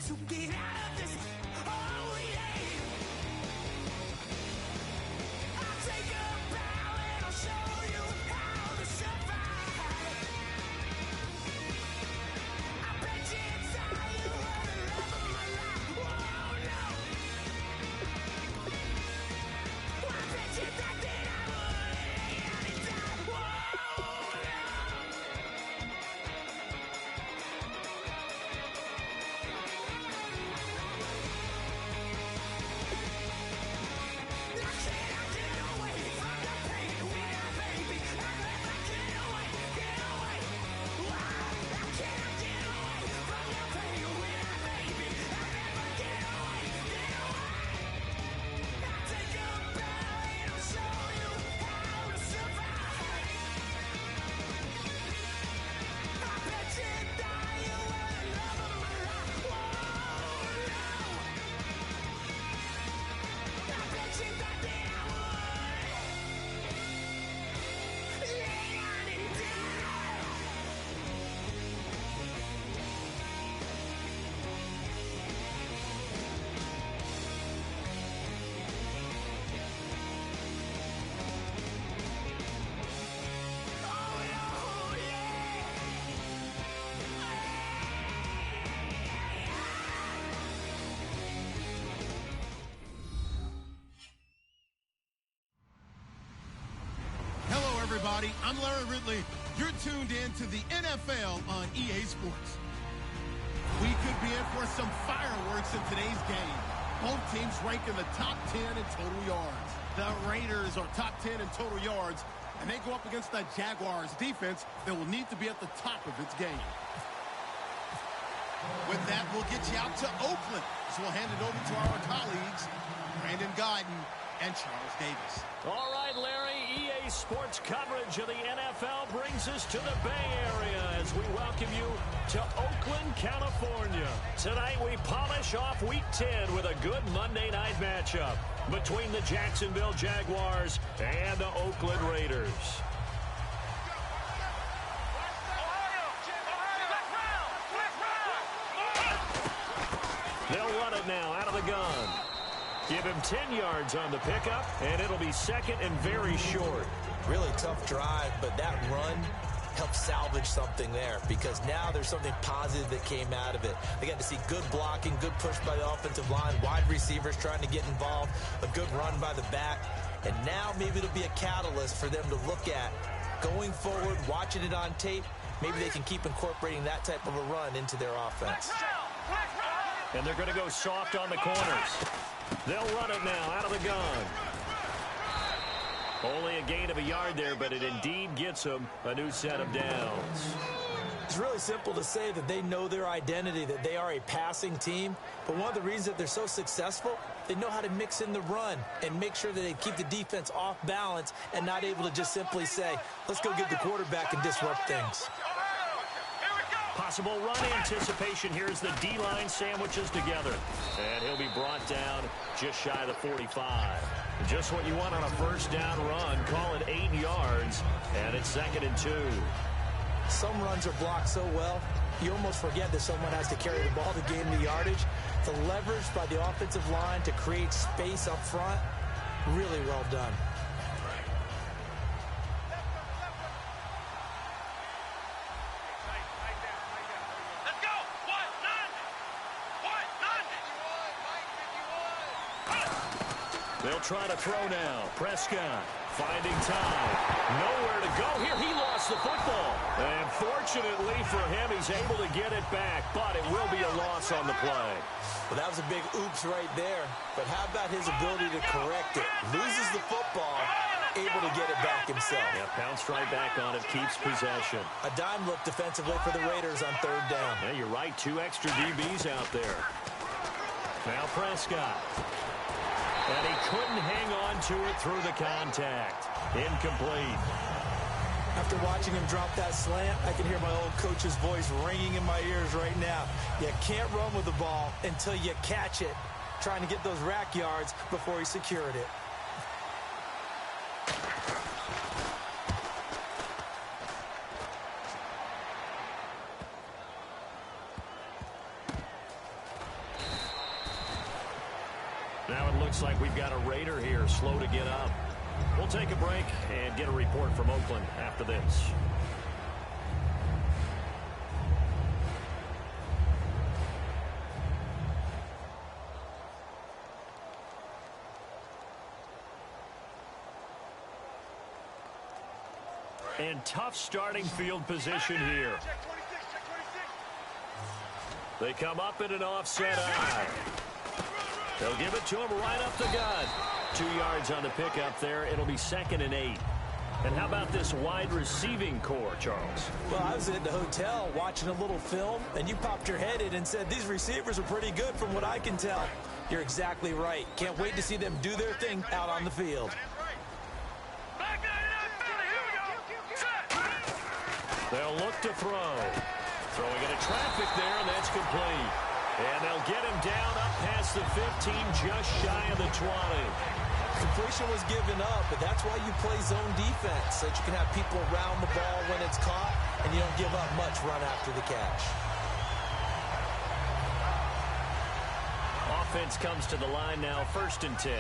to get out of this. Oh, yeah. I'll take a bow and I'll show you how to survive. I bet you inside you are the love of my life. Oh, no. I bet you thought that I would lay down and die. Whoa, no. Everybody, I'm Larry Ridley. You're tuned in to the NFL on EA Sports. We could be in for some fireworks in today's game. Both teams rank in the top 10 in total yards. The Raiders are top 10 in total yards, and they go up against the Jaguars defense that will need to be at the top of its game. With that, we'll get you out to Oakland. So we'll hand it over to our colleagues, Brandon Guyton and Charles Davis. All right, Larry, EA Sports coverage of the NFL brings us to the Bay Area as we welcome you to Oakland, California. Tonight we polish off Week 10 with a good Monday night matchup between the Jacksonville Jaguars and the Oakland Raiders. They'll run it now out of the gun. Give him 10 yards on the pickup, and it'll be second and very short. Really tough drive, but that run helped salvage something there because now there's something positive that came out of it. They got to see good blocking, good push by the offensive line, wide receivers trying to get involved, a good run by the back, and now maybe it'll be a catalyst for them to look at going forward, watching it on tape. Maybe they can keep incorporating that type of a run into their offense. And they're going to go soft on the corners. They'll run it now out of the gun. Only a gain of a yard there, but it indeed gets them a new set of downs. It's really simple to say that they know their identity, that they are a passing team. But one of the reasons that they're so successful, they know how to mix in the run and make sure that they keep the defense off balance and not able to just simply say, let's go get the quarterback and disrupt things. Possible run anticipation here as the D-line sandwiches together. And he'll be brought down just shy of the 45. Just what you want on a first down run. Call it 8 yards, and it's 2nd and 2. Some runs are blocked so well, you almost forget that someone has to carry the ball to gain the yardage. The leverage by the offensive line to create space up front, really well done. They'll try to throw now. Prescott finding time. Nowhere to go here. He lost the football. And fortunately for him, he's able to get it back, but it will be a loss on the play. Well, that was a big oops right there. But how about his ability to correct it? Loses the football, able to get it back himself. Yeah, pounced right back on it, keeps possession. A dime look defensively for the Raiders on 3rd down. Yeah, you're right. 2 extra DBs out there. Now Prescott. And he couldn't hang on to it through the contact. Incomplete. After watching him drop that slant, I can hear my old coach's voice ringing in my ears right now. You can't run with the ball until you catch it. Trying to get those rack yards before he secured it. looks like we've got a Raider here slow to get up. We'll take a break and get a report from Oakland after this. And tough starting field position here. They come up in an offset eye. They'll give it to him right up the gut. 2 yards on the pickup there. It'll be 2nd and 8. And how about this wide receiving core, Charles? Well, I was at the hotel watching a little film, and you popped your head in and said, these receivers are pretty good from what I can tell. You're exactly right. Can't wait to see them do their thing out on the field. They'll look to throw. Throwing into traffic there, and that's complete. And they'll get him down up past the 15, just shy of the 20. Completion was given up, but that's why you play zone defense, so that you can have people around the ball when it's caught, and you don't give up much run after the catch. Offense comes to the line now, 1st and 10.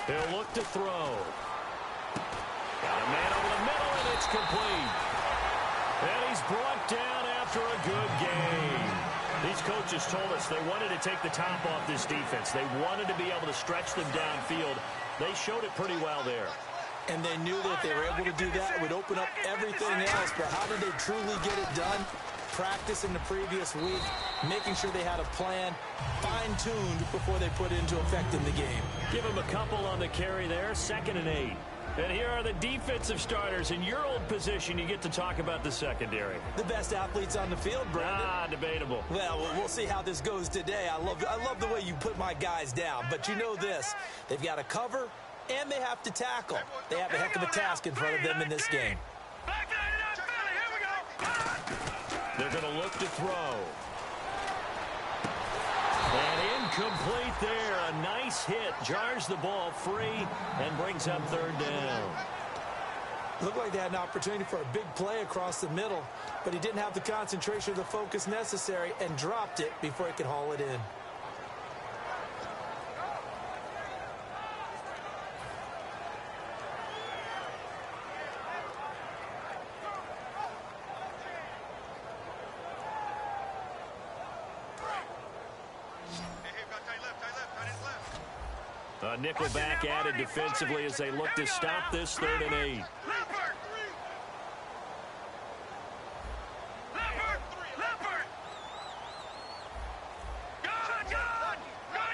He'll look to throw. Got a man over the middle, and it's complete. And he's brought down after a good game. These coaches told us they wanted to take the top off this defense. They wanted to be able to stretch them downfield. They showed it pretty well there. And they knew that if they were able to do that, it would open up everything else. But how did they truly get it done? Practicing the previous week, making sure they had a plan, fine-tuned before they put it into effect in the game. Give him a couple on the carry there, 2nd and 8. And here are the defensive starters. In your old position, you get to talk about the secondary. The best athletes on the field, Brandon. Debatable. Well, we'll see how this goes today. I love the way you put my guys down. But you know this, they've got to cover and they have to tackle. They have a heck of a task in front of them in this game. They're going to look to throw. And incomplete there. A nice hit. Jars the ball free and brings up 3rd down. Looked like they had an opportunity for a big play across the middle, but he didn't have the concentration or the focus necessary and dropped it before he could haul it in. A nickelback added defensively as they look to stop this 3rd and 8.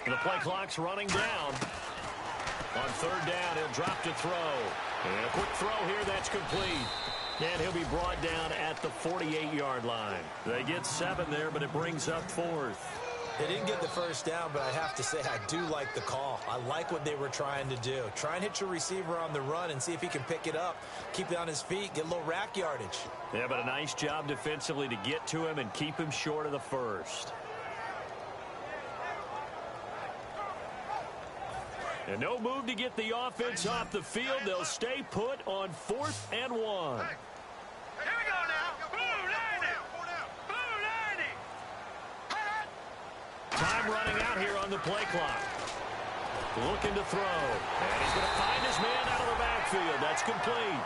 The play clock's running down. On 3rd down, he'll drop to throw. And a quick throw here, that's complete. And he'll be brought down at the 48-yard line. They get 7 there, but it brings up 4th. They didn't get the 1st down, but I have to say I do like the call. I like what they were trying to do. Try and hit your receiver on the run and see if he can pick it up, keep it on his feet, get a little rack yardage. Yeah, but a nice job defensively to get to him and keep him short of the 1st. And no move to get the offense off the field. They'll stay put on 4th and 1. Time running out here on the play clock. Looking to throw. And he's going to find his man out of the backfield. That's complete.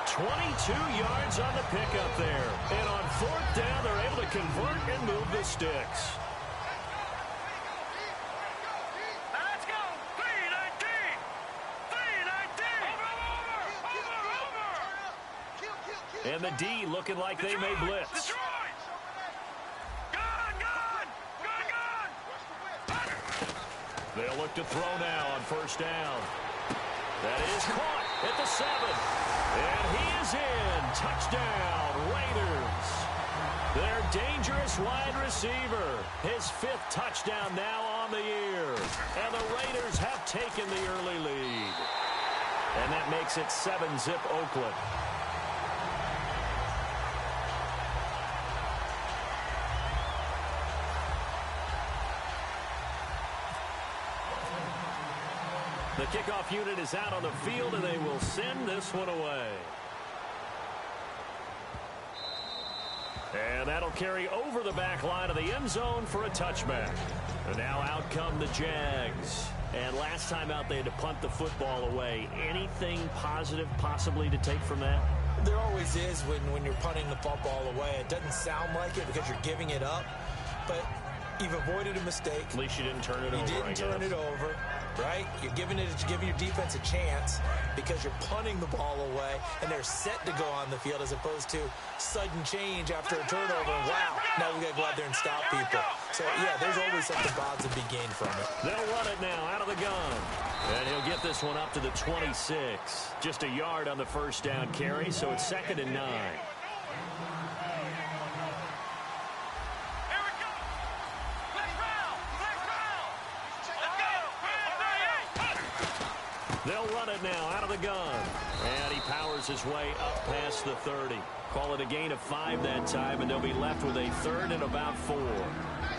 22 yards on the pickup there. And on 4th down, they're able to convert and move the sticks. Let's go. 319. 319. Over. And the D looking like they may blitz. They'll look to throw now on 1st down. That is caught at the 7. And he is in. Touchdown, Raiders. Their dangerous wide receiver. His 5th touchdown now on the year. And the Raiders have taken the early lead. And that makes it 7-zip Oakland. The kickoff unit is out on the field, and they will send this one away. And that'll carry over the back line of the end zone for a touchback. And now out come the Jags. And last time out, they had to punt the football away. Anything positive possibly to take from that? There always is when you're punting the football away. It doesn't sound like it because you're giving it up, but you've avoided a mistake. At least you didn't turn it over. You didn't turn it over, right? You're giving your defense a chance because you're punting the ball away, and they're set to go on the field as opposed to sudden change after a turnover. And wow, now we got to go out there and stop people. So, yeah, there's always something positive to be gained from it. They'll run it now out of the gun. And he'll get this one up to the 26. Just a yard on the first down carry, so it's 2nd and 9. They'll run it now out of the gun. And he powers his way up past the 30. Call it a gain of 5 that time, and they'll be left with a 3rd and about 4.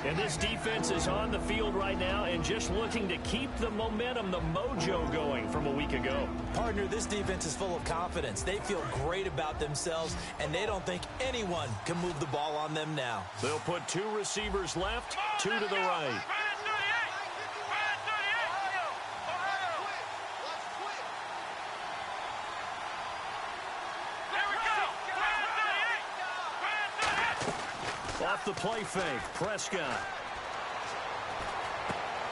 And this defense is on the field right now and just looking to keep the momentum, the mojo going from a week ago. Partner, this defense is full of confidence. They feel great about themselves, and they don't think anyone can move the ball on them now. They'll put 2 receivers left, 2 to the right. Off the play fake, Prescott.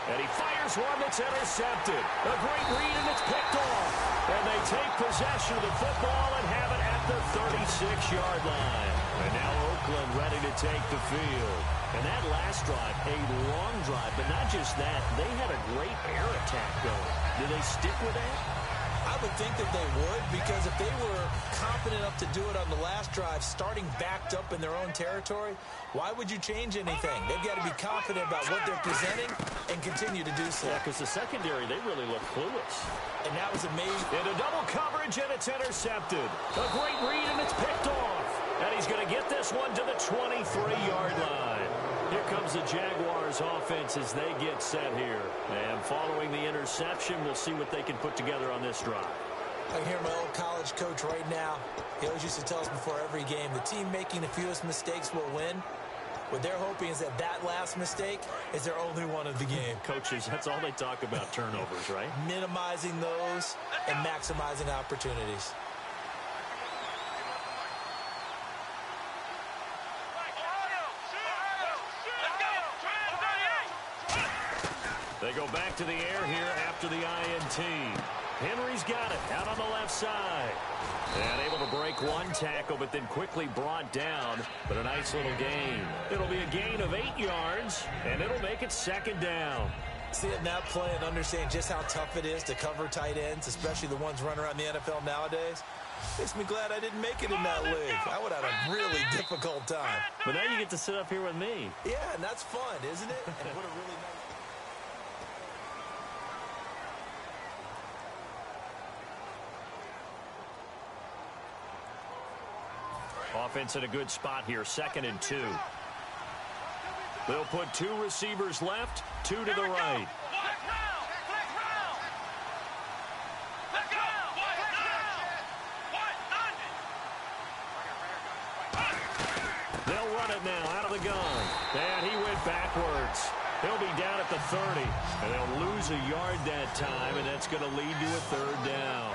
And he fires one that's intercepted. A great read, and it's picked off. And they take possession of the football and have it at the 36-yard line. And now Oakland ready to take the field. And that last drive, a long drive, but not just that. They had a great air attack going. Do they stick with that? I would think that they would, because if they were confident enough to do it on the last drive, starting backed up in their own territory, why would you change anything? They've got to be confident about what they're presenting and continue to do so. Yeah, because the secondary, they really look clueless. And that was amazing. Into double coverage, and it's intercepted. A great read, and it's picked off. And he's going to get this one to the 23-yard line. Here comes the Jaguars offense as they get set here. And following the interception, we'll see what they can put together on this drive. I can hear my old college coach right now. He always used to tell us before every game, the team making the fewest mistakes will win. What they're hoping is that that last mistake is their only one of the game. Coaches, that's all they talk about, turnovers, right? Minimizing those and maximizing opportunities. They go back to the air here after the INT. Henry's got it out on the left side. And able to break one tackle, but then quickly brought down. But a nice little gain. It'll be a gain of 8 yards, and it'll make it 2nd down. Seeing that play and understanding just how tough it is to cover tight ends, especially the ones running around the NFL nowadays, makes me glad I didn't make it in that league. I would have had a really difficult time. But now you get to sit up here with me. Yeah, and that's fun, isn't it? And what a really nice... Offense in a good spot here, 2nd and 2. They'll put 2 receivers left, 2 to the right. They'll run it now out of the gun. And he went backwards. He'll be down at the 30. And they'll lose a yard that time, and that's going to lead to a 3rd down.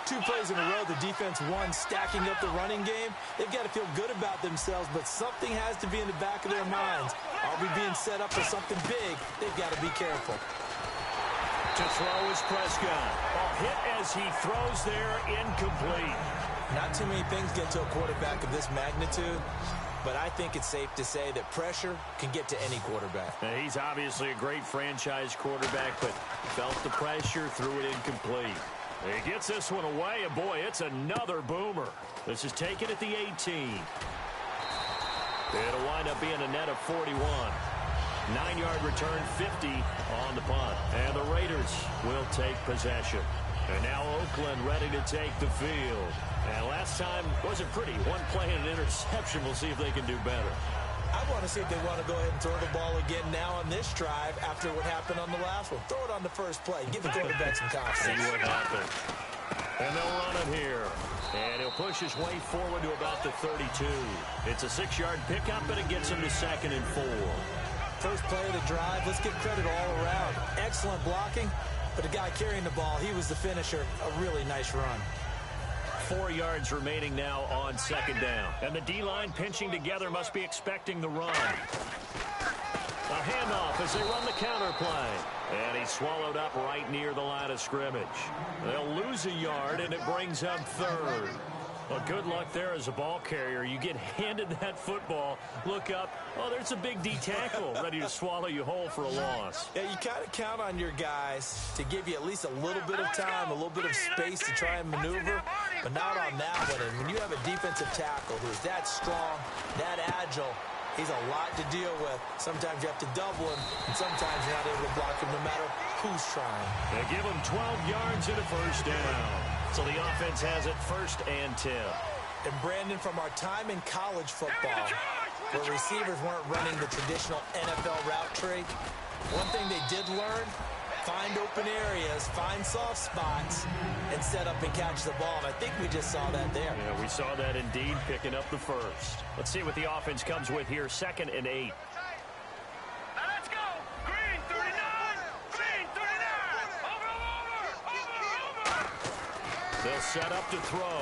2 plays in a row, the defense won, stacking up the running game. They've got to feel good about themselves, but something has to be in the back of their minds. Are we being set up for something big? They've got to be careful. To throw is Prescott. A hit as he throws there, incomplete. Not too many things get to a quarterback of this magnitude, but I think it's safe to say that pressure can get to any quarterback. Now, he's obviously a great franchise quarterback, but felt the pressure, threw it incomplete. He gets this one away, and boy, it's another boomer. This is taken at the 18. It'll wind up being a net of 41. 9-yard return, 50 on the punt. And the Raiders will take possession. And now Oakland ready to take the field. And last time wasn't pretty. One play and an interception. We'll see if they can do better. I want to see if they want to go ahead and throw the ball again now on this drive after what happened on the last one. Throw it on the first play. Give the quarterback some confidence. See what happens. And they'll run it here. And he'll push his way forward to about the 32. It's a 6-yard pickup, and it gets him to 2nd and 4. First play of the drive. Let's give credit all around. Excellent blocking, but the guy carrying the ball, he was the finisher. A really nice run. 4 yards remaining now on 2nd down. And the D-line pinching together must be expecting the run. A handoff as they run the counter play. And he's swallowed up right near the line of scrimmage. They'll lose a yard, and it brings up 3rd. Well, good luck there as a ball carrier. You get handed that football, look up, oh, there's a big D tackle ready to swallow you whole for a loss. Yeah, you kind of count on your guys to give you at least a little bit of time, a little bit of space to try and maneuver, but not on that one. And when you have a defensive tackle who's that strong, that agile, he's a lot to deal with. Sometimes you have to double him, and sometimes you're not able to block him no matter who's trying. They give him 12 yards and a first down. So the offense has it 1st and 10. And Brandon, from our time in college football, where receivers weren't running the traditional NFL route tree, one thing they did learn, find open areas, find soft spots, and set up and catch the ball. And I think we just saw that there. Yeah, we saw that indeed, picking up the first. Let's see what the offense comes with here, 2nd and 8. Let's go! Green 39! Green 39! Over! They'll set up to throw.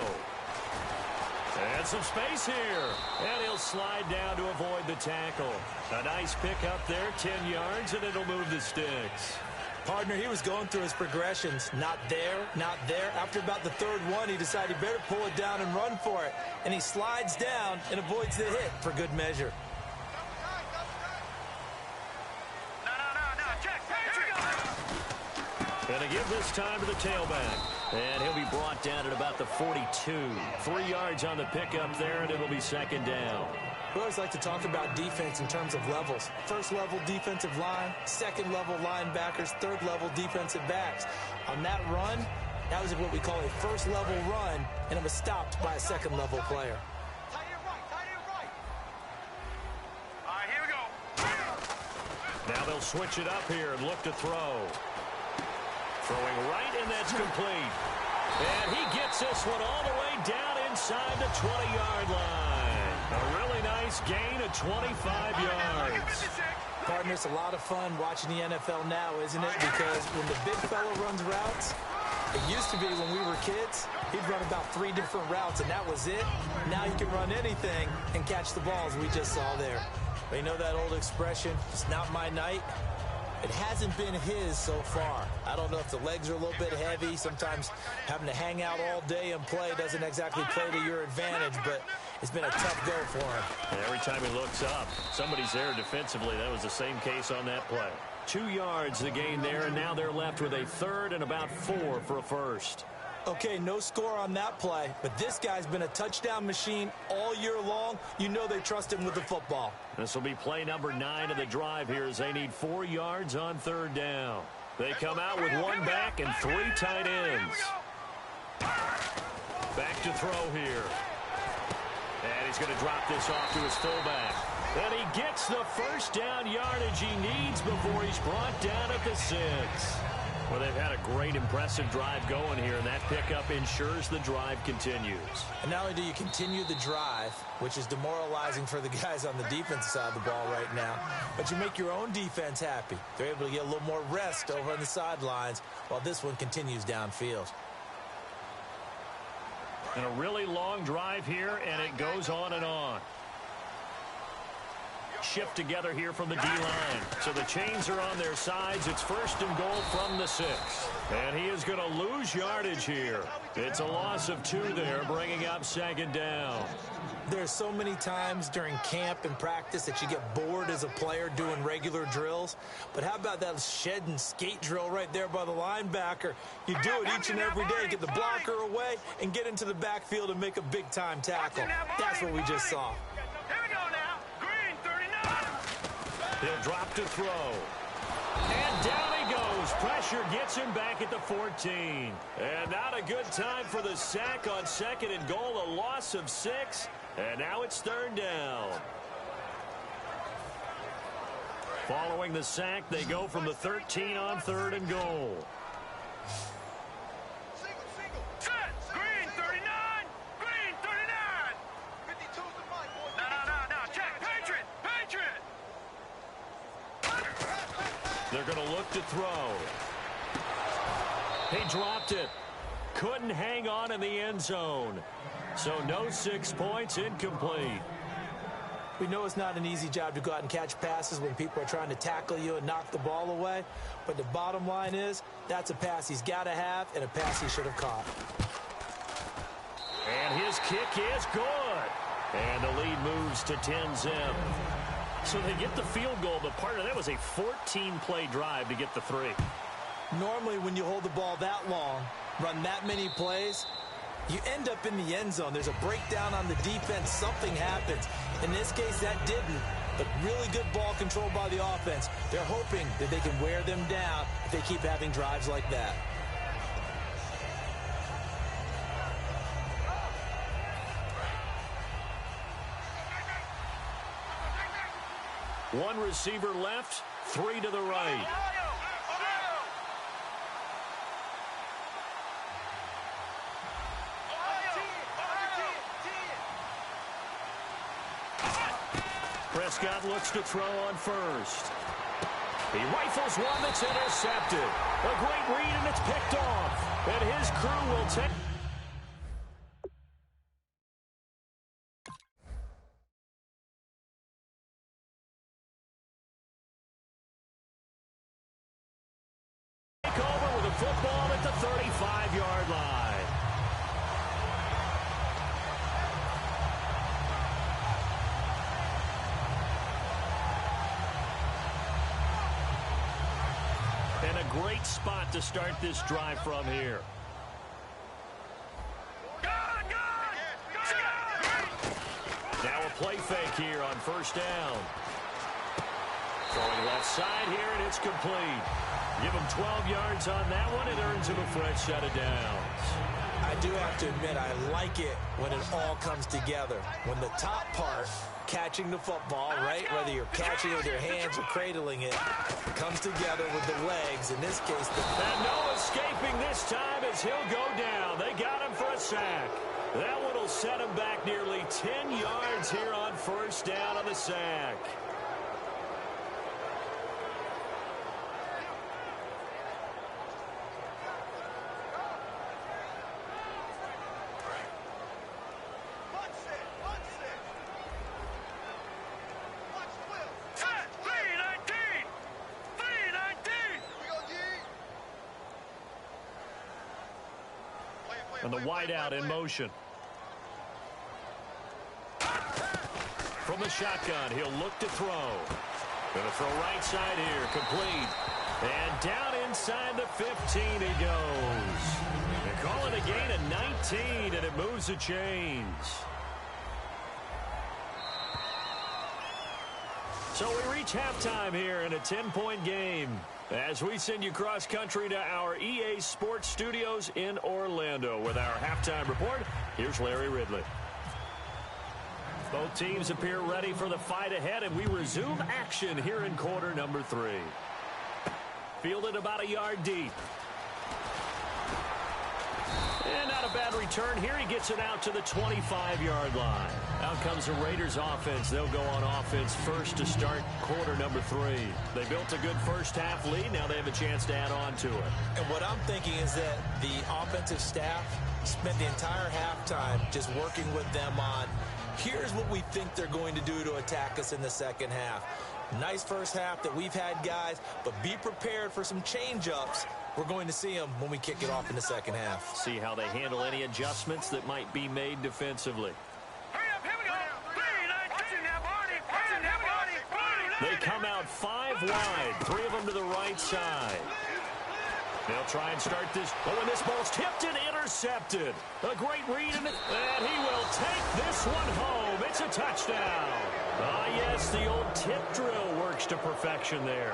And some space here. And he'll slide down to avoid the tackle. A nice pickup there, 10 yards, and it'll move the sticks. Partner, he was going through his progressions. Not there, not there. After about the 3rd one, he decided he better pull it down and run for it. And he slides down and avoids the hit for good measure. No, check. Here we go. And to give this time to the tailback. And he'll be brought down at about the 42. 3 yards on the pickup there, and it'll be 2nd down. We always like to talk about defense in terms of levels. 1st level defensive line, 2nd level linebackers, 3rd level defensive backs. On that run, that was what we call a 1st level run, and it was stopped by a 2nd level player. Tight end right. All right, here we go. Now they'll switch it up here and look to throw. Throwing right, and that's complete. And he gets this one all the way down inside the 20-yard line. A really nice gain of 25 yards. Partner, it's a lot of fun watching the NFL now, isn't it? Because when the big fella runs routes, it used to be when we were kids, he'd run about 3 different routes, and that was it. Now he can run anything and catch the balls we just saw there. But you know that old expression, it's not my night? It hasn't been his so far. I don't know if the legs are a little bit heavy. Sometimes having to hang out all day and play doesn't exactly play to your advantage, but it's been a tough go for him. And every time he looks up, somebody's there defensively. That was the same case on that play. 2 yards the gain there, and now they're left with a 3rd and about 4 for a first. Okay, no score on that play, but this guy's been a touchdown machine all year long. You know they trust him with the football. This will be play number 9 of the drive here as they need 4 yards on 3rd down. They come out with 1 back and 3 tight ends. Back to throw here. And he's going to drop this off to his fullback. And he gets the first down yardage he needs before he's brought down at the 6. Well, they've had a great, impressive drive going here, and that pickup ensures the drive continues. And not only do you continue the drive, which is demoralizing for the guys on the defensive side of the ball right now, but you make your own defense happy. They're able to get a little more rest over on the sidelines while this one continues downfield. And a really long drive here, and it goes on and on. Shift together here from the D-line. So the chains are on their sides. It's 1st and goal from the 6. And he is going to lose yardage here. It's a loss of 2 there, bringing up 2nd down. There's so many times during camp and practice that you get bored as a player doing regular drills. But how about that shed and skate drill right there by the linebacker? You do it each and every day. Get the blocker away and get into the backfield and make a big-time tackle. That's what we just saw. Here we go now. Green 39. He'll drop to throw. And down he goes. Pressure gets him back at the 14. And not a good time for the sack on 2nd and goal. A loss of 6. And now it's 3rd down. Following the sack, they go from the 13 on 3rd and goal. Set! Green 39! Green 39! 52's the mic, boy. No. Check. Patriot! They're going to look to throw. He dropped it. Couldn't hang on in the end zone. So no 6 points, incomplete. We know it's not an easy job to go out and catch passes when people are trying to tackle you and knock the ball away. But the bottom line is, that's a pass he's got to have and a pass he should have caught. And his kick is good. And the lead moves to 10-zip. So they get the field goal, but part of that was a 14-play drive to get the 3. Normally, when you hold the ball that long, run that many plays, you end up in the end zone. There's a breakdown on the defense. Something happens. In this case, that didn't. But really good ball control by the offense. They're hoping that they can wear them down if they keep having drives like that. One receiver left, 3 to the right. Prescott looks to throw on first. He rifles one that's intercepted. A great read, and it's picked off. And his crew will take... over with a football at the 35-yard line. And a great spot to start this drive from here. Now a play fake here on first down. Throwing left side here, and it's complete. Give him 12 yards on that one. It earns him a fresh set of downs. I do have to admit, I like it when it all comes together. When the top part, catching the football, right, whether you're catching it with your hands or cradling it, comes together with the legs. In this case, and no escaping this time as he'll go down. They got him for a sack. That one will set him back nearly 10 yards here on first down on the sack. And the wideout in motion. From the shotgun, he'll look to throw. Going to throw right side here, complete. And down inside the 15 he goes. They call it a gain of 19, and it moves the chains. So we reach halftime here in a 10-point game. As we send you cross-country to our EA Sports Studios in Orlando with our halftime report, here's Larry Ridley. Both teams appear ready for the fight ahead, and we resume action here in quarter number 3. Fielded about a yard deep. And not a bad return here. He gets it out to the 25-yard line. Out comes the Raiders offense. They'll go on offense first to start quarter number 3. They built a good first-half lead. Now they have a chance to add on to it. And what I'm thinking is that the offensive staff spent the entire halftime just working with them on, here's what we think they're going to do to attack us in the second half. Nice first half that we've had, guys, but be prepared for some change-ups. We're going to see them when we kick it off in the second half. See how they handle any adjustments that might be made defensively. They come out 5 wide, 3 of them to the right side. They'll try and start this. Oh, and this ball's tipped and intercepted. A great read, and he will take this one home. It's a touchdown. yes, the old tip drill works to perfection there.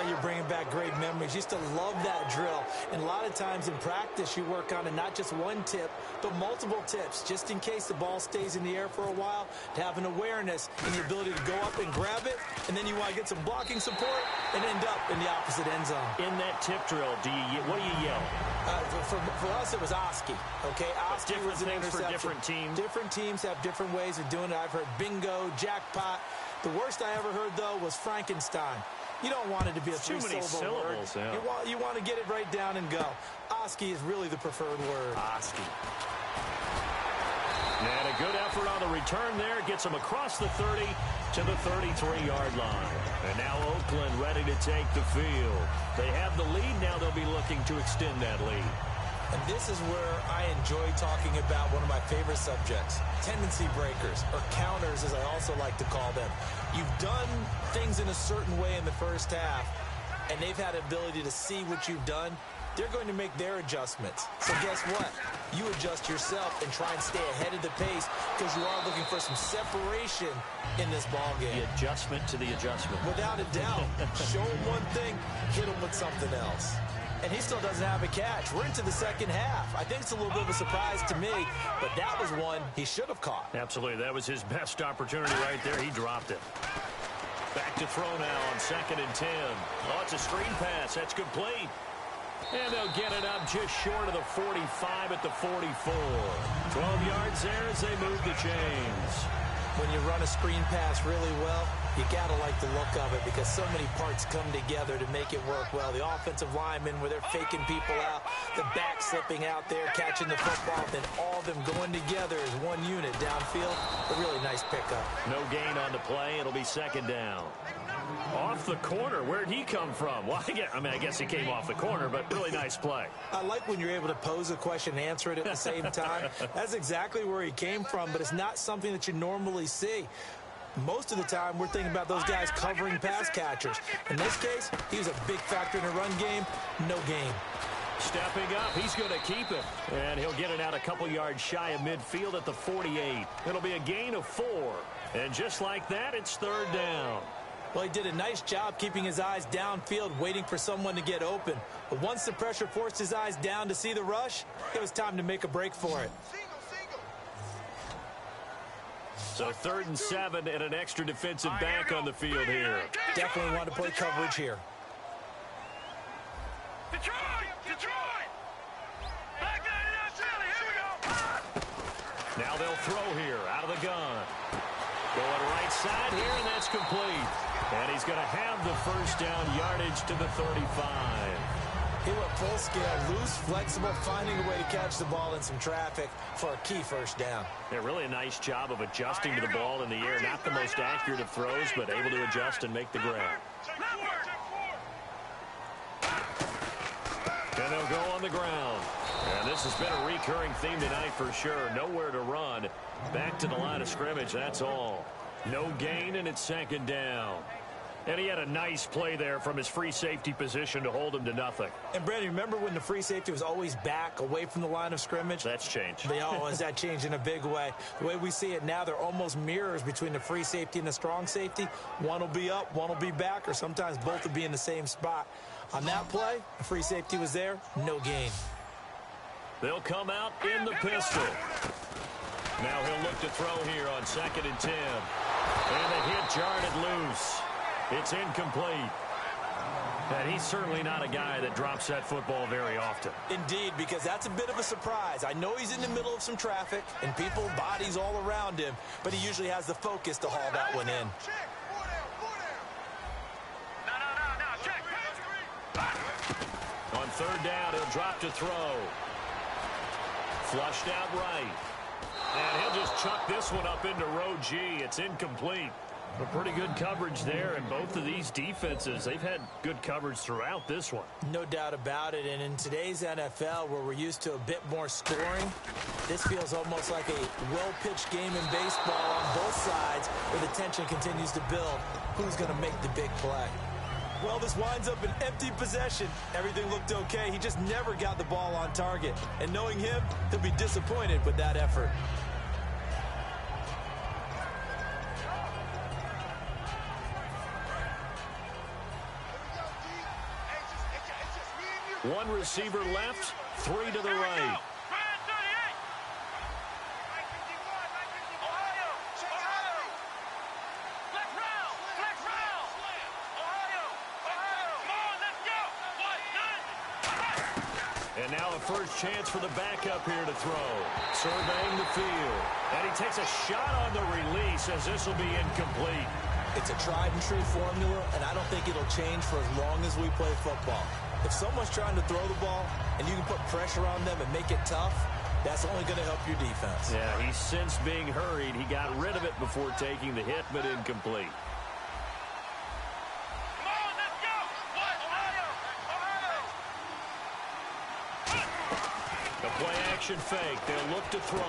You're bringing back great memories. Used to love that drill. And a lot of times in practice, you work on it, not just one tip, but multiple tips, just in case the ball stays in the air for a while, to have an awareness and the ability to go up and grab it, and then you want to get some blocking support and end up in the opposite end zone. In that tip drill, what do you yell? For us, it was Oski. Okay, Oski different was an things for interception. different teams. Different teams have different ways of doing it. I've heard bingo, jackpot. The worst I ever heard, though, was Frankenstein. You don't want it to be a three-syllable word. Yeah. You want to get it right down and go. Oski is really the preferred word. Oski. And a good effort on the return there. Gets him across the 30 to the 33-yard line. And now Oakland ready to take the field. They have the lead. Now they'll be looking to extend that lead. And this is where I enjoy talking about one of my favorite subjects, tendency breakers, or counters, as I also like to call them. You've done things in a certain way in the first half, and they've had the ability to see what you've done. They're going to make their adjustments. So guess what? You adjust yourself and try and stay ahead of the pace because you are looking for some separation in this ball game. The adjustment to the adjustment. Without a doubt. Show him one thing, hit him with something else. And he still doesn't have a catch. We're into the second half. I think it's a little bit of a surprise to me, but that was one he should have caught. Absolutely. That was his best opportunity right there. He dropped it. Back to throw now on 2nd and 10. Oh, it's a screen pass. That's complete. And they'll get it up just short of the 45 at the 44. 12 yards there as they move the chains. When you run a screen pass really well, you got to like the look of it because so many parts come together to make it work well. The offensive linemen, where they're faking people out, the back slipping out there, catching the football, then all of them going together as one unit downfield. A really nice pickup. No gain on the play. It'll be 2nd down. Off the corner. Where'd he come from? Well, I guess he came off the corner, but really nice play. I like when you're able to pose a question and answer it at the same time. That's exactly where he came from, but it's not something that you normally see. Most of the time, we're thinking about those guys covering pass catchers. In this case, he was a big factor in the run game. No gain. Stepping up, he's going to keep it. And he'll get it out a couple yards shy of midfield at the 48. It'll be a gain of 4. And just like that, it's 3rd down. Well, he did a nice job keeping his eyes downfield, waiting for someone to get open. But once the pressure forced his eyes down to see the rush, it was time to make a break for it. So 3rd and 7 and an extra defensive back on the field here. Definitely want to play coverage here. Detroit! Back there, Philly, here we go! Now they'll throw here out of the gun. Going right side here, and that's complete. And he's going to have the 1st down yardage to the 35. He went full scale, loose, flexible, finding a way to catch the ball in some traffic for a key 1st down. Yeah, really a nice job of adjusting to the ball in the air. Not the most accurate of throws, but able to adjust and make the grab. And they'll go on the ground. And this has been a recurring theme tonight for sure. Nowhere to run. Back to the line of scrimmage, that's all. No gain, and it's 2nd down. And he had a nice play there from his free safety position to hold him to nothing. And, Brandon, remember when the free safety was always back away from the line of scrimmage? That's changed. Has that changed in a big way? The way we see it now, they're almost mirrors between the free safety and the strong safety. One will be up, one will be back, or sometimes both will be in the same spot. On that play, the free safety was there, no gain. They'll come out in the pistol. Now he'll look to throw here on 2nd and 10. And the hit jarred it loose. It's incomplete. And he's certainly not a guy that drops that football very often. Indeed, because that's a bit of a surprise. I know he's in the middle of some traffic and people, bodies all around him, but he usually has the focus to haul that one in. On 3rd down, he'll drop to throw. Flushed out right. And he'll just chuck this one up into row G. It's incomplete. But pretty good coverage there, and both of these defenses, they've had good coverage throughout this one. No doubt about it, and in today's NFL, where we're used to a bit more scoring, this feels almost like a well-pitched game in baseball on both sides, where the tension continues to build. Who's going to make the big play? Well, this winds up an empty possession. Everything looked okay. He just never got the ball on target. And knowing him, he'll be disappointed with that effort. One receiver left, 3 to the right. And now a first chance for the backup here to throw. Surveying the field. And he takes a shot on the release as this will be incomplete. It's a tried-and-true formula, and I don't think it'll change for as long as we play football. If someone's trying to throw the ball and you can put pressure on them and make it tough, that's only going to help your defense. Yeah, he sensed being hurried. He got rid of it before taking the hit, but incomplete. The play-action fake. They'll look to throw.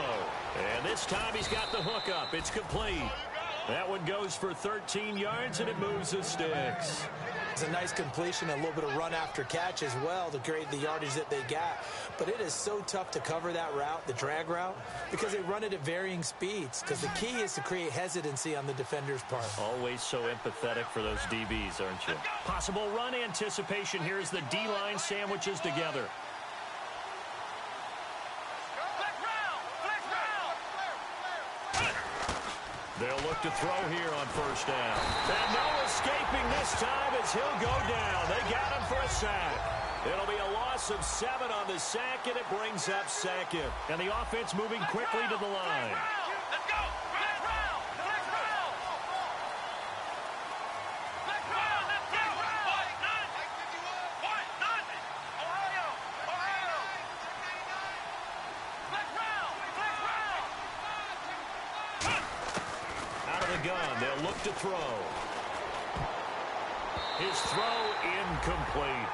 And this time he's got the hook up. It's complete. That one goes for 13 yards, and it moves the sticks. It's a nice completion and a little bit of run after catch as well to create the yardage that they got. But it is so tough to cover that route, the drag route, because they run it at varying speeds. Because the key is to create hesitancy on the defender's part. Always so empathetic for those DBs, aren't you? Possible run anticipation here as the D-line sandwiches together. They'll look to throw here on first down. And no escaping this time as he'll go down. They got him for a sack. It'll be a loss of 7 on the sack, and it brings up second. And the offense moving quickly to the line. Let's go! Let's round! Let's round! Let's round! Let's go! What? None! What? None! Ohio! Ohio! Let's round! Let's round! Out of the gun, they'll look to throw. His throw incomplete.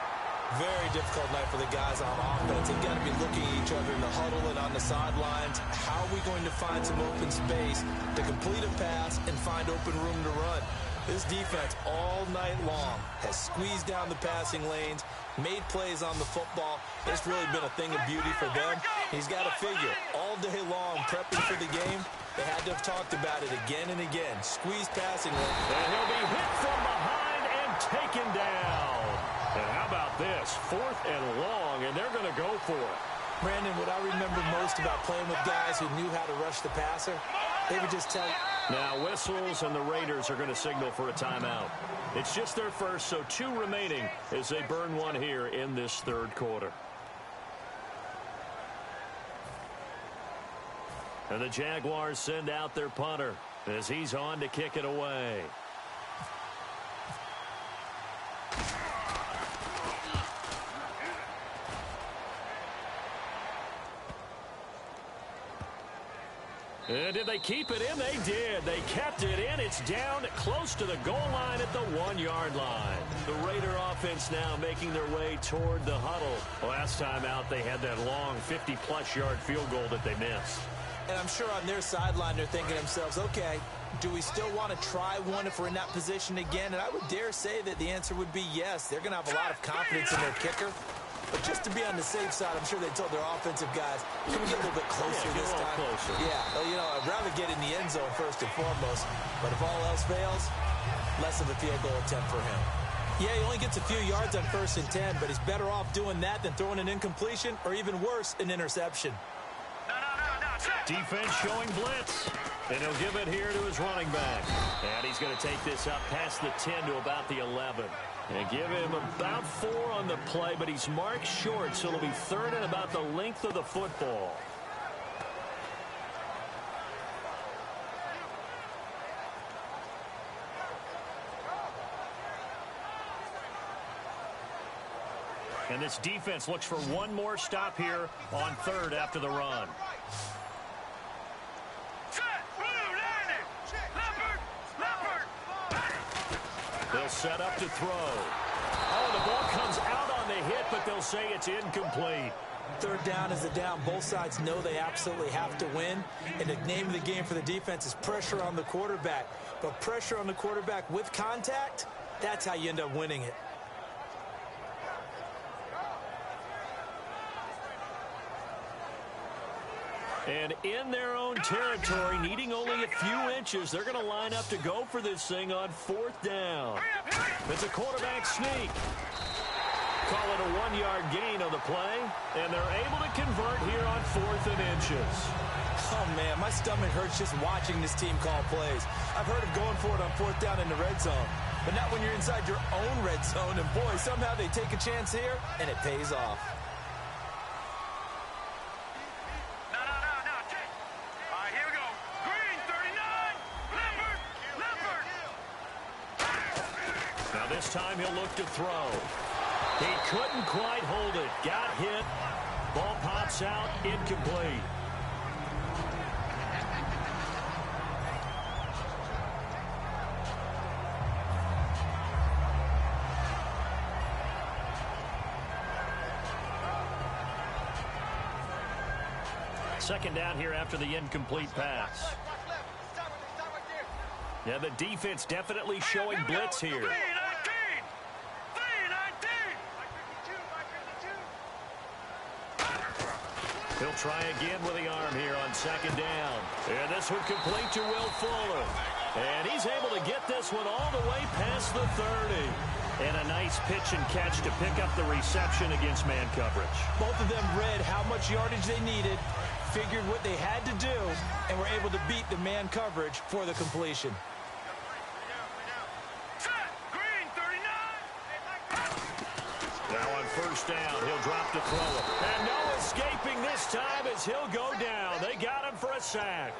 Very difficult night for the guys on offense. They've got to be looking at each other in the huddle and on the sidelines. How are we going to find some open space to complete a pass and find open room to run? This defense all night long has squeezed down the passing lanes, made plays on the football. It's really been a thing of beauty for them. He's got to figure all day long prepping for the game. They had to have talked about it again and again. Squeeze passing lane. And he'll be hit from behind and taken down. And how about this? 4th and long, and they're going to go for it. Brandon, what I remember most about playing with guys who knew how to rush the passer, they would just tell you. Now whistles, and the Raiders are going to signal for a timeout. It's just their first, so 2 remaining as they burn one here in this third quarter. And the Jaguars send out their punter as he's on to kick it away. And did they keep it in? They did. They kept it in. It's down close to the goal line at the 1-yard line. The Raider offense now making their way toward the huddle. Last time out, they had that long 50-plus yard field goal that they missed. And I'm sure on their sideline they're thinking to themselves, okay, do we still want to try one if we're in that position again? And I would dare say that the answer would be yes. They're going to have a lot of confidence in their kicker. But just to be on the safe side, I'm sure they told their offensive guys, can we get a little bit closer this time? Closer. Yeah, well, you know, I'd rather get in the end zone first and foremost. But if all else fails, less of a field goal attempt for him. Yeah, he only gets a few yards on 1st and 10, but he's better off doing that than throwing an incompletion or even worse, an interception. Defense showing blitz. And he'll give it here to his running back. And he's going to take this up past the 10 to about the 11. And give him about 4 on the play, but he's marked short, so it'll be 3rd and about the length of the football. And this defense looks for one more stop here on 3rd after the run. They'll set up to throw. Oh, the ball comes out on the hit, but they'll say it's incomplete. 3rd down is a down. Both sides know they absolutely have to win. And the name of the game for the defense is pressure on the quarterback. But pressure on the quarterback with contact, that's how you end up winning it. And in their own territory, needing only a few inches, they're going to line up to go for this thing on 4th down. It's a quarterback sneak. call it a 1-yard gain on the play, and they're able to convert here on 4th and inches. Oh, man, my stomach hurts just watching this team call plays. I've heard of going for it on 4th down in the red zone, but not when you're inside your own red zone. And, boy, somehow they take a chance here, and it pays off. No. Check. All right, here we go. Green, 39. Leopard. Now this time he'll look to throw. He couldn't quite hold it. Got hit. Ball pops out. Incomplete. Second down here after the incomplete pass. Yeah, the defense definitely showing blitz here. 319. He'll try again with the arm here on second down. And this one complete to Will Fuller. And he's able to get this one all the way past the 30. And a nice pitch and catch to pick up the reception against man coverage. Both of them read how much yardage they needed, figured what they had to do, and were able to beat the man coverage for the completion. Green, 39. Now on first down, he'll drop to throw it. And no escaping this time as he'll go down. They got him for a sack.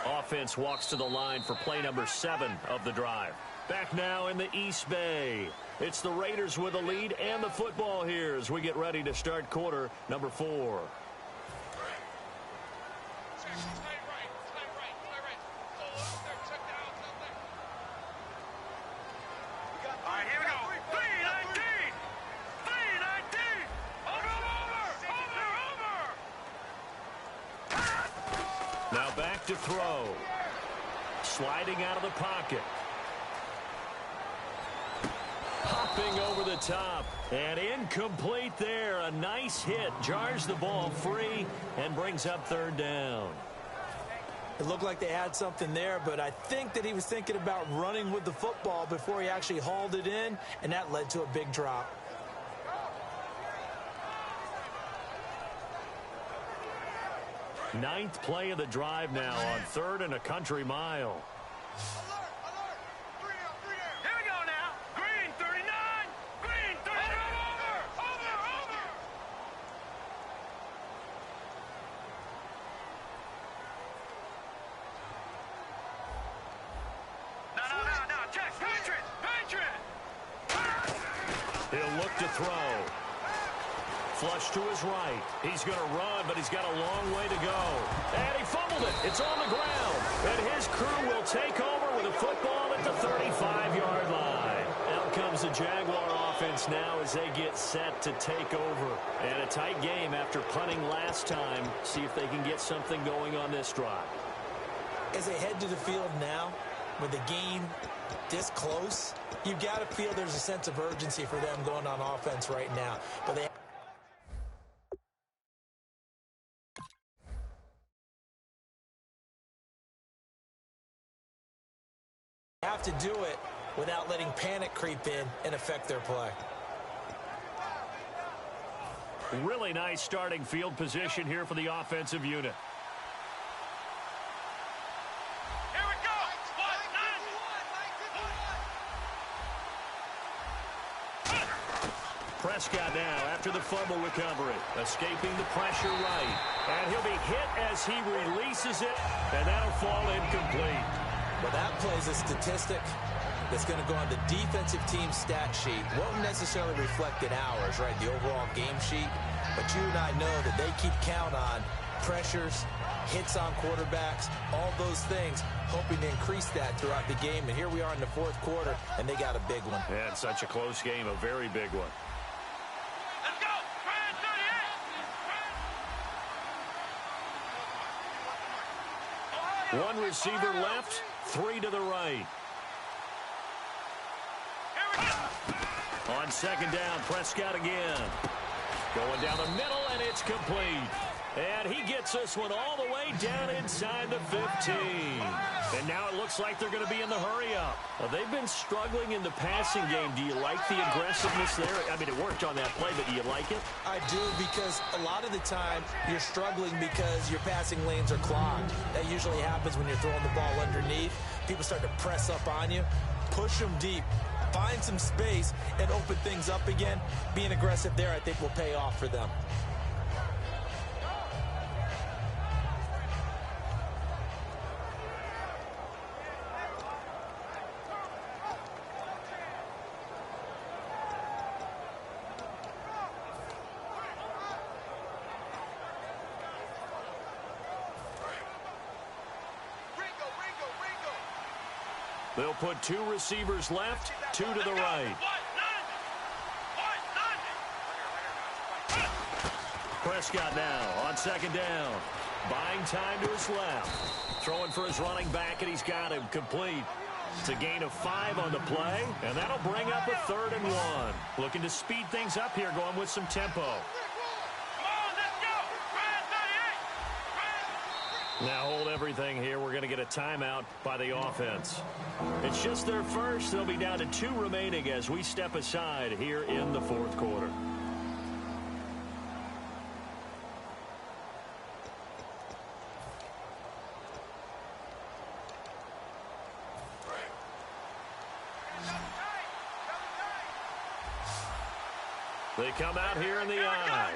Offense walks to the line for play number 7 of the drive. Back now in the East Bay. It's the Raiders with the lead and the football here as we get ready to start quarter number 4. All right, here we go. 319. Over. Now back to throw. Sliding out of the pocket. Hopping over the top. And incomplete there. A nice hit. Jars the ball free and brings up third down. It looked like they had something there, but I think that he was thinking about running with the football before he actually hauled it in, and that led to a big drop. Ninth play of the drive now on 3rd and a country mile. Here we go now. Green, 39. Green, 39. Over. No. Check. Patriot. He'll look to throw. Flush to his right. He's going to run, but he's got a long way to go. And he fumbled it. It's on the ground. And his crew will take over with a football at the 35-yard line. Out comes the Jaguar offense now as they get set to take over. And a tight game after punting last time. See if they can get something going on this drive. As they head to the field now, with the game this close, you've got to feel there's a sense of urgency for them going on offense right now. But they have to do it without letting panic creep in and affect their play. Really nice starting field position here for the offensive unit. Here we go. Prescott now after the fumble recovery. Escaping the pressure right. And he'll be hit as he releases it. And that'll fall incomplete. Well, that plays a statistic that's going to go on the defensive team stat sheet. Won't necessarily reflect in ours, right, the overall game sheet. But you and I know that they keep count on pressures, hits on quarterbacks, all those things, hoping to increase that throughout the game. And here we are in the 4th quarter, and they got a big one. And such a close game, a very big one. Let's go. Green, 38. One receiver left, 3 to the right. On second down, Prescott again. Going down the middle, and it's complete. And he gets this one all the way down inside the 15. And now it looks like they're going to be in the hurry-up. Well, they've been struggling in the passing game. Do you like the aggressiveness there? I mean, it worked on that play, but do you like it? I do, because a lot of the time you're struggling because your passing lanes are clogged. That usually happens when you're throwing the ball underneath. People start to press up on you. Push them deep. Find some space and open things up again. Being aggressive there, I think, will pay off for them. They'll put two receivers left, two to the right. Prescott now on second down. Buying time to his left. Throwing for his running back, and he's got him complete. It's a gain of 5 on the play, and that'll bring up a 3rd and 1. Looking to speed things up here, going with some tempo. Now hold everything here. We're going to get a timeout by the offense. It's just their first. They'll be down to 2 remaining as we step aside here in the 4th quarter. They come out here in the eye.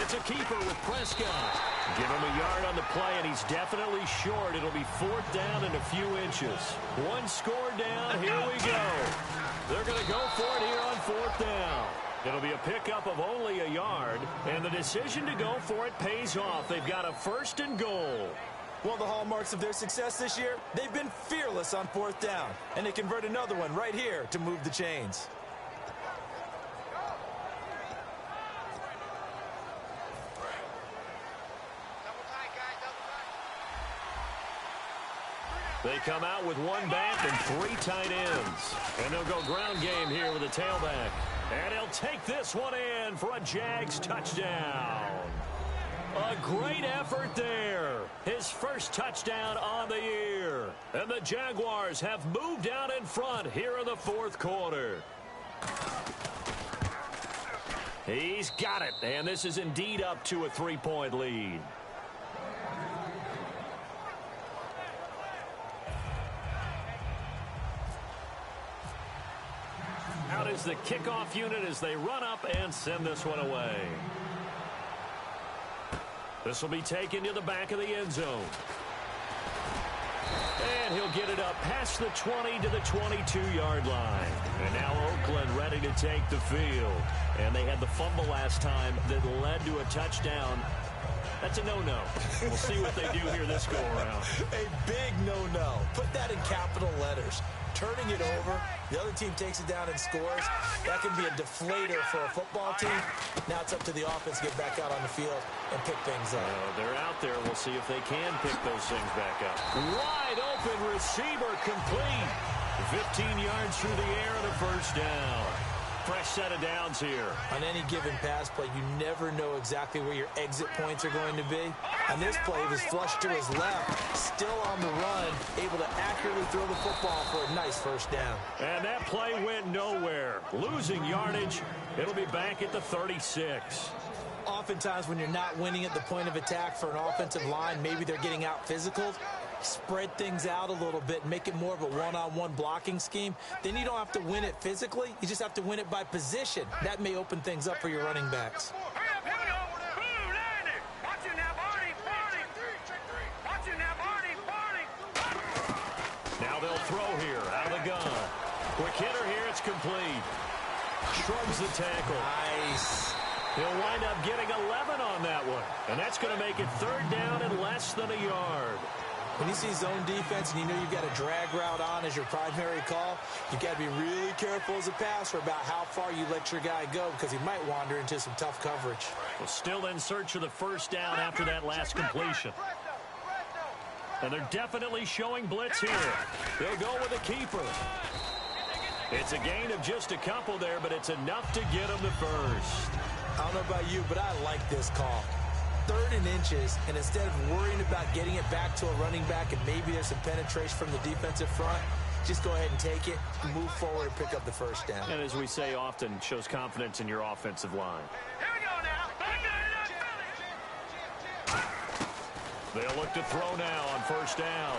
It's a keeper with Prescott. Give him a yard on the play, and he's definitely short. It'll be 4th down and a few inches. 1 score down. Here we go. They're going to go for it here on 4th down. It'll be a pickup of only a yard, and the decision to go for it pays off. They've got a 1st and goal. One of the hallmarks of their success this year, they've been fearless on 4th down, and they convert another one right here to move the chains. They come out with 1 back and 3 tight ends. And they'll go ground game here with a tailback. And he'll take this one in for a Jags touchdown. A great effort there. His first touchdown on the year. And the Jaguars have moved out in front here in the 4th quarter. He's got it. And this is indeed up to a 3-point lead. Out is the kickoff unit as they run up and send this one away. This will be taken to the back of the end zone. And he'll get it up past the 20 to the 22-yard line. And now Oakland ready to take the field. And they had the fumble last time that led to a touchdown. That's a no-no. We'll see what they do here this go-around. A big no-no. Put that in capital letters. Turning it over, the other team takes it down and scores. That can be a deflator for a football team. Now it's up to the offense to get back out on the field and pick things up. They're out there. We'll see if they can pick those things back up. Wide open receiver complete. 15 yards through the air and a 1st down. Fresh set of downs here. On any given pass play, you never know exactly where your exit points are going to be. On this play, he was flushed to his left, still on the run, able to accurately throw the football for a nice 1st down. And that play went nowhere. Losing yardage. It'll be back at the 36. Oftentimes when you're not winning at the point of attack for an offensive line, maybe they're getting out physical. Spread things out a little bit, make it more of a one-on-one blocking scheme. Then you don't have to win it physically. You just have to win it by position. That may open things up for your running backs. Now they'll throw here out of the gun. Quick hitter here. It's complete. Shrugs the tackle. Nice. He'll wind up getting 11 on that one. And that's going to make it 3rd down and less than a yard. When you see zone defense and you know you've got a drag route on as your primary call, you've got to be really careful as a passer about how far you let your guy go because he might wander into some tough coverage. Well, still in search of the 1st down after that last completion. And they're definitely showing blitz here. They'll go with a keeper. It's a gain of just a couple there, but it's enough to get him to first. I don't know about you, but I like this call. 3rd and inches, and instead of worrying about getting it back to a running back and maybe there's some penetration from the defensive front, just go ahead and take it, move forward, and pick up the first down. And as we say often, shows confidence in your offensive line. Here we go now. They'll look to throw now on first down.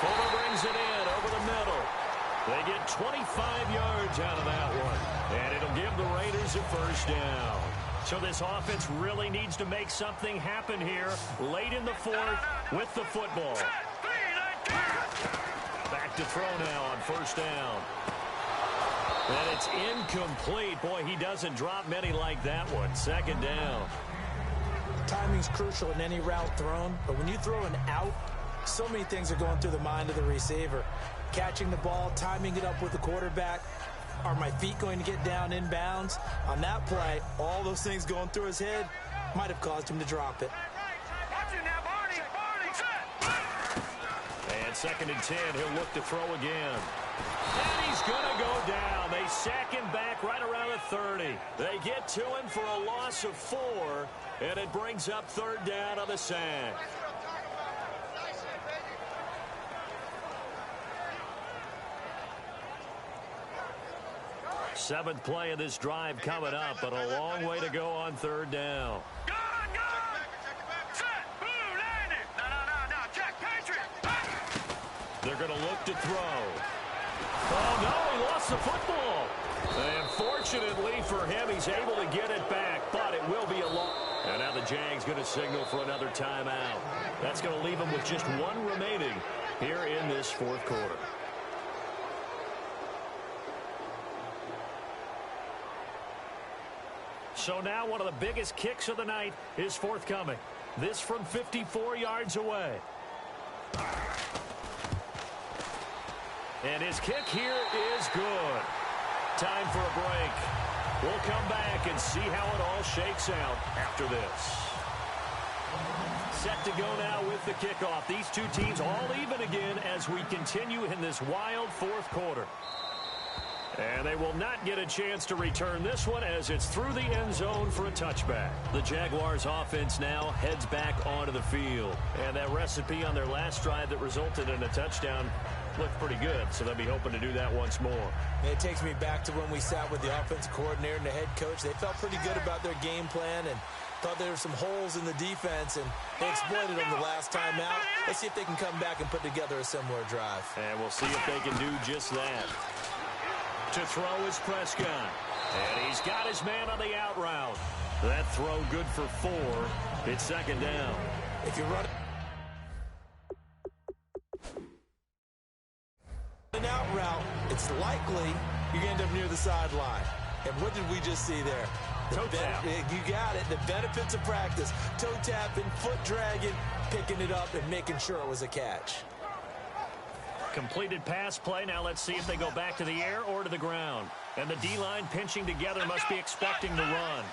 Fuller brings it in over the middle. They get 25 yards out of that one. And it'll give the Raiders a first down. So this offense really needs to make something happen here late in the 4th with the football. Back to throw now on first down. And it's incomplete. Boy, he doesn't drop many like that one. 2nd down. Timing's crucial in any route thrown, but when you throw an out, so many things are going through the mind of the receiver. Catching the ball, timing it up with the quarterback. Are my feet going to get down in bounds? On that play, all those things going through his head might have caused him to drop it. And 2nd and 10, he'll look to throw again. And he's going to go down. They sack him back right around the 30. They get to him for a loss of 4, and it brings up 3rd down on the sack. Seventh play of this drive coming up, but a long way to go on 3rd down. They're going to look to throw. Oh, no, he lost the football. And fortunately for him, he's able to get it back, but it will be a long. And now the Jags going to signal for another timeout. That's going to leave them with just 1 remaining here in this 4th quarter. So now one of the biggest kicks of the night is forthcoming. This from 54 yards away. And his kick here is good. Time for a break. We'll come back and see how it all shakes out after this. Set to go now with the kickoff. These two teams all even again as we continue in this wild 4th quarter. And they will not get a chance to return this one as it's through the end zone for a touchback. The Jaguars offense now heads back onto the field. And that recipe on their last drive that resulted in a touchdown looked pretty good, so they'll be hoping to do that once more. It takes me back to when we sat with the offensive coordinator and the head coach. They felt pretty good about their game plan and thought there were some holes in the defense, and they exploited them the last time out. Let's see if they can come back and put together a similar drive. And we'll see if they can do just that. To throw is Prescott. And he's got his man on the out route. That throw good for 4. It's 2nd down. If you run an out route, it's likely you're going to end up near the sideline. And what did we just see there? Toe tap. You got it. The benefits of practice. Toe tapping, foot dragging, picking it up, and making sure it was a catch. Completed pass play. Now let's see if they go back to the air or to the ground. And the D-line pinching together must be expecting the run.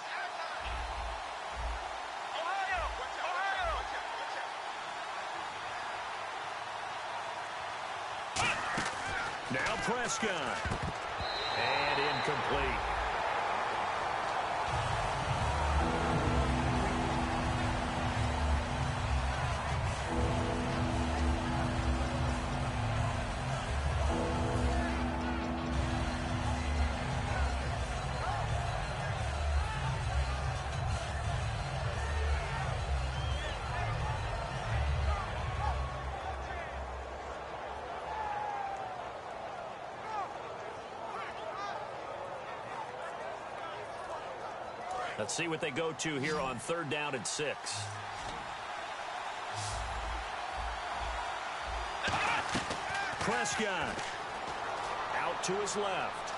Now Prescott. And incomplete. Let's see what they go to here on 3rd down and 6. Prescott out to his left.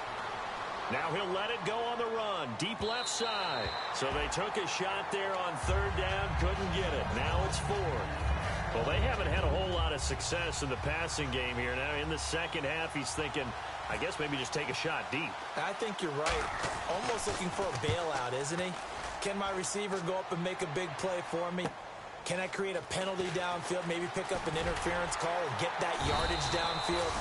Now he'll let it go on the run. Deep left side. So they took a shot there on 3rd down. Couldn't get it. Now it's 4th. Well, they haven't had a whole lot of success in the passing game here. Now in the second half, he's thinking, I guess maybe just take a shot deep. I think you're right. Almost looking for a bailout, isn't he? Can my receiver go up and make a big play for me? Can I create a penalty downfield, maybe pick up an interference call and get that yardage downfield?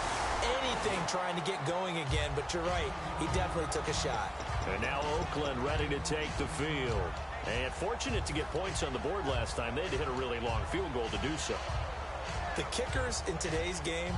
anything trying to get going again, but you're right. He definitely took a shot. And now Oakland ready to take the field. And fortunate to get points on the board last time. They had to hit a really long field goal to do so. The kickers in today's game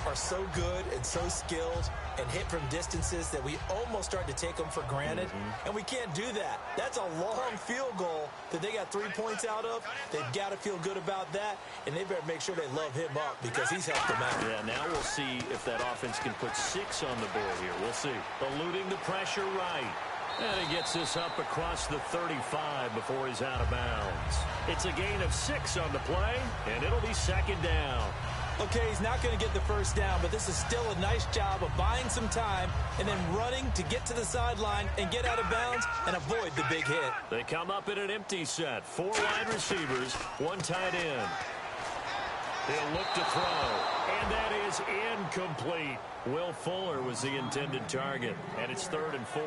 are so good and so skilled and hit from distances that we almost start to take them for granted. And we can't do that. That's a long field goal that they got 3 points out of. They've got to feel good about that, and they better make sure they love him up because he's helped them out. Yeah, now we'll see if that offense can put 6 on the board here. We'll see. Eluding the pressure right. And he gets this up across the 35 before he's out of bounds. It's a gain of 6 on the play, and it'll be second down. Okay, he's not going to get the first down, but this is still a nice job of buying some time and then running to get to the sideline and get out of bounds and avoid the big hit. They come up in an empty set. 4 wide receivers, 1 tight end. He'll look to throw, and that is incomplete. Will Fuller was the intended target, and it's 3rd and 4.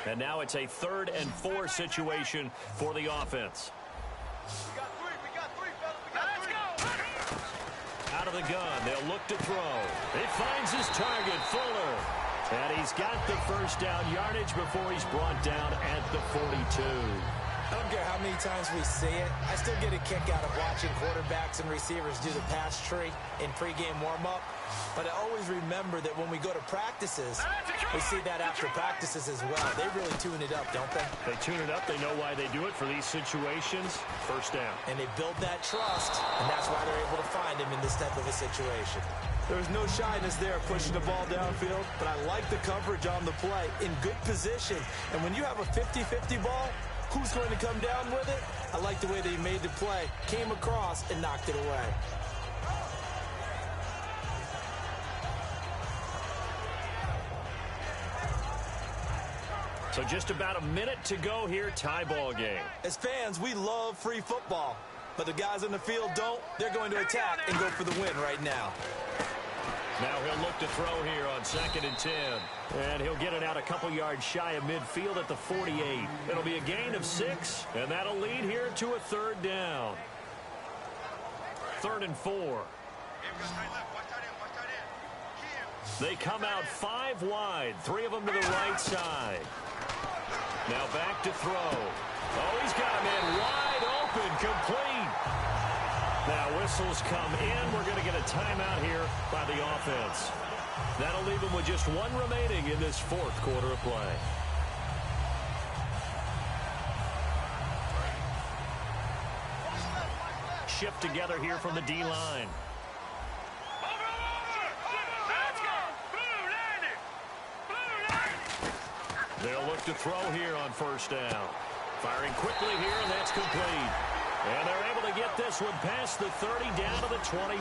And now it's a 3rd and 4 situation for the offense. We got 3, fellas. Let's go. Out of the gun, they'll look to throw. He finds his target, Fuller. And he's got the first down yardage before he's brought down at the 42. I don't care how many times we see it. I still get a kick out of watching quarterbacks and receivers do the pass tree in pregame warm-up. But I always remember that when we go to practices, we see that after practices as well. They really tune it up, don't they? They tune it up. They know why they do it for these situations. First down. And they build that trust, and that's why they're able to find him in this type of a situation. There's no shyness there pushing the ball downfield, but I like the coverage on the play in good position. And when you have a 50-50 ball, who's going to come down with it? I like the way that he made the play, came across, and knocked it away. So just about a minute to go here, tie ball game. As fans, we love free football, but the guys on the field don't. They're going to attack and go for the win right now. Now he'll look to throw here on 2nd and 10. And he'll get it out a couple yards shy of midfield at the 48. It'll be a gain of 6, and that'll lead here to a 3rd down. 3rd and 4. They come out 5 wide, 3 of them to the right side. Now back to throw. Oh, he's got him in wide open, complete. Now whistles come in. We're going to get a timeout here by the offense. That'll leave him with just 1 remaining in this 4th quarter of play. Shift together here from the D-line. They'll look to throw here on 1st down. Firing quickly here, and that's complete. And they're able to get this one past the 30 down to the 25.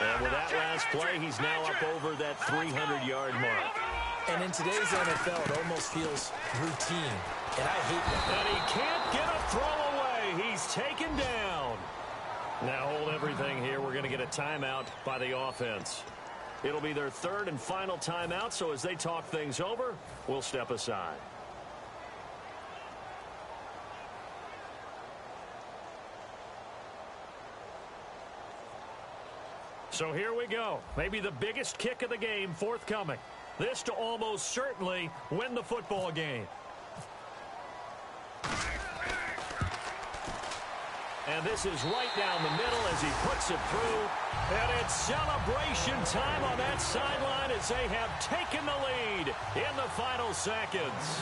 And with that last play, he's now up over that 300-yard mark. And in today's NFL, it almost feels routine. And I hate that. And he can't get a throw away. He's taken down. Now hold everything here. We're going to get a timeout by the offense. It'll be their 3rd and final timeout, so as they talk things over, we'll step aside. So here we go. Maybe the biggest kick of the game forthcoming. This to almost certainly win the football game. And this is right down the middle as he puts it through. And it's celebration time on that sideline as they have taken the lead in the final seconds.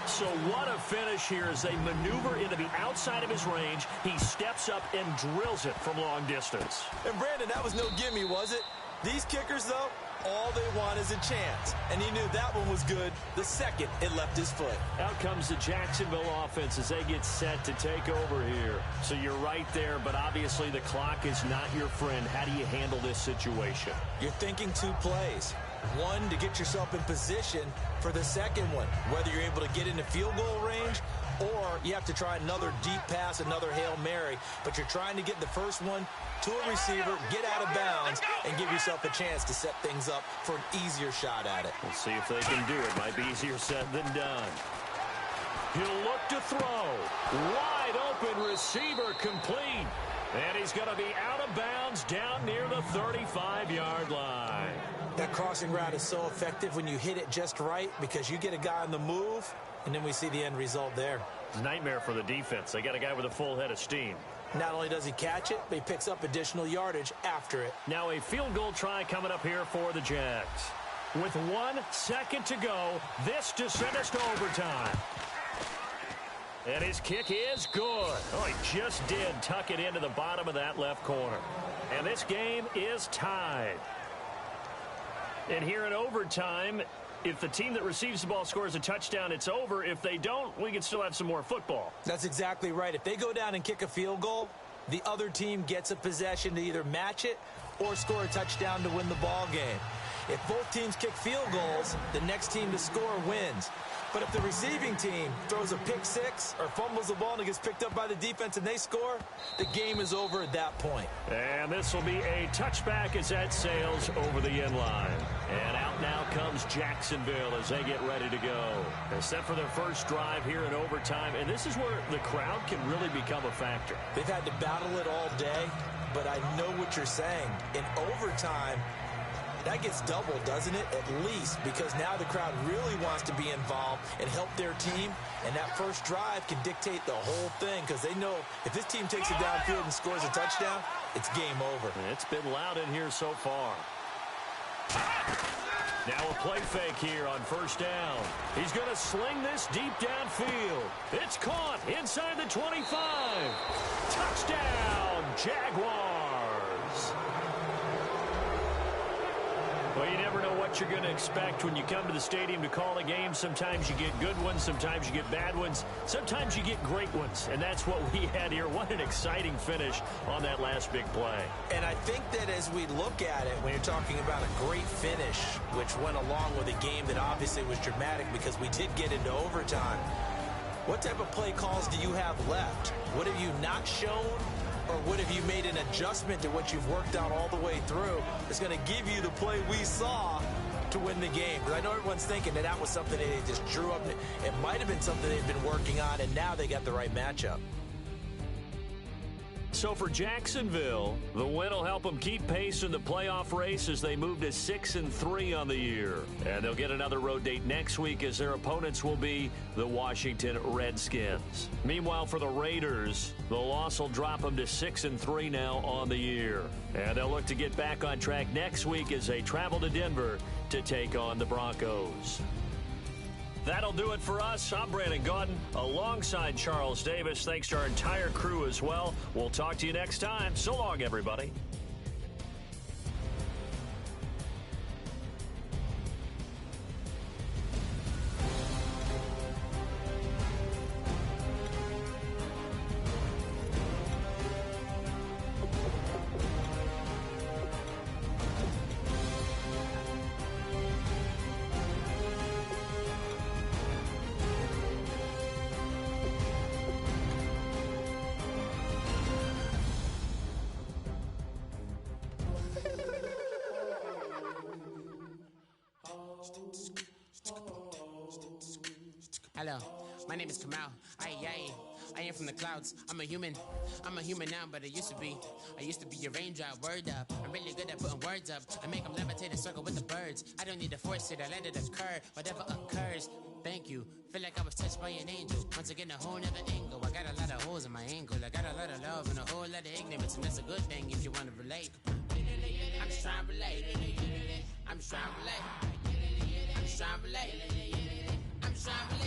So what a finish here as they maneuver into the outside of his range. He steps up and drills it from long distance. And Brandon, that was no gimme, was it? These kickers, though, all they want is a chance. And he knew that one was good the second it left his foot. Out comes the Jacksonville offense as they get set to take over here. So you're right there, but obviously the clock is not your friend. How do you handle this situation? You're thinking 2 plays. One, to get yourself in position for the second one, whether you're able to get into field goal range or you have to try another deep pass, another Hail Mary. But you're trying to get the first one to a receiver, get out of bounds, and give yourself a chance to set things up for an easier shot at it. We'll see if they can do it. Might be easier said than done. He'll look to throw. Wide open receiver complete. And he's going to be out of bounds down near the 35-yard line. That crossing route is so effective when you hit it just right because you get a guy on the move, and then we see the end result there. It's a nightmare for the defense. They got a guy with a full head of steam. Not only does he catch it, but he picks up additional yardage after it. Now a field goal try coming up here for the Jags. With 1 second to go, this to send us to overtime. And his kick is good. Oh, he just did tuck it into the bottom of that left corner. And this game is tied. And here in overtime, if the team that receives the ball scores a touchdown, it's over. If they don't, we can still have some more football. That's exactly right. If they go down and kick a field goal, the other team gets a possession to either match it or score a touchdown to win the ball game. If both teams kick field goals, the next team to score wins. But if the receiving team throws a pick six or fumbles the ball and it gets picked up by the defense and they score, the game is over at that point. And this will be a touchback as that sails over the end line. And out now comes Jacksonville as they get ready to go. They're set for their first drive here in overtime, and this is where the crowd can really become a factor. They've had to battle it all day, but I know what you're saying. In overtime, that gets doubled, doesn't it? At least, because now the crowd really wants to be involved and help their team, and that first drive can dictate the whole thing because they know if this team takes it downfield and scores a touchdown, it's game over. It's been loud in here so far. Now a play fake here on first down. He's going to sling this deep downfield. It's caught inside the 25. Touchdown, Jaguars. Well, you never know what you're going to expect when you come to the stadium to call a game. Sometimes you get good ones. Sometimes you get bad ones. Sometimes you get great ones. And that's what we had here. What an exciting finish on that last big play. And I think that as we look at it, when you're talking about a great finish, which went along with a game that obviously was dramatic because we did get into overtime, what type of play calls do you have left? What have you not shown? Or what have you made an adjustment to what you've worked out all the way through that's going to give you the play we saw to win the game? Because I know everyone's thinking that was something that they just drew up. It might have been something they've been working on, and now they got the right matchup. So for Jacksonville, the win will help them keep pace in the playoff race as they move to 6-3 on the year. And they'll get another road date next week as their opponents will be the Washington Redskins. Meanwhile, for the Raiders, the loss will drop them to 6-3 now on the year. And they'll look to get back on track next week as they travel to Denver to take on the Broncos. That'll do it for us. I'm Brandon Gaudin alongside Charles Davis. Thanks to our entire crew as well. We'll talk to you next time. So long, everybody. Hello, my name is Kamal. I am from the clouds. I'm a human now, but I used to be a raindrop. Word up, I'm really good at putting words up. I make them levitate and circle with the birds. I don't need to force it, I let it occur. Whatever occurs, thank you. Feel like I was touched by an angel. Once again, a whole nother angle. I got a lot of holes in my angle. I got a lot of love and a whole lot of ignorance, and that's a good thing if you want to relate. I'm just trying to relate. I'm just trying to relate. I'm just trying to relate. I'm just trying to relate.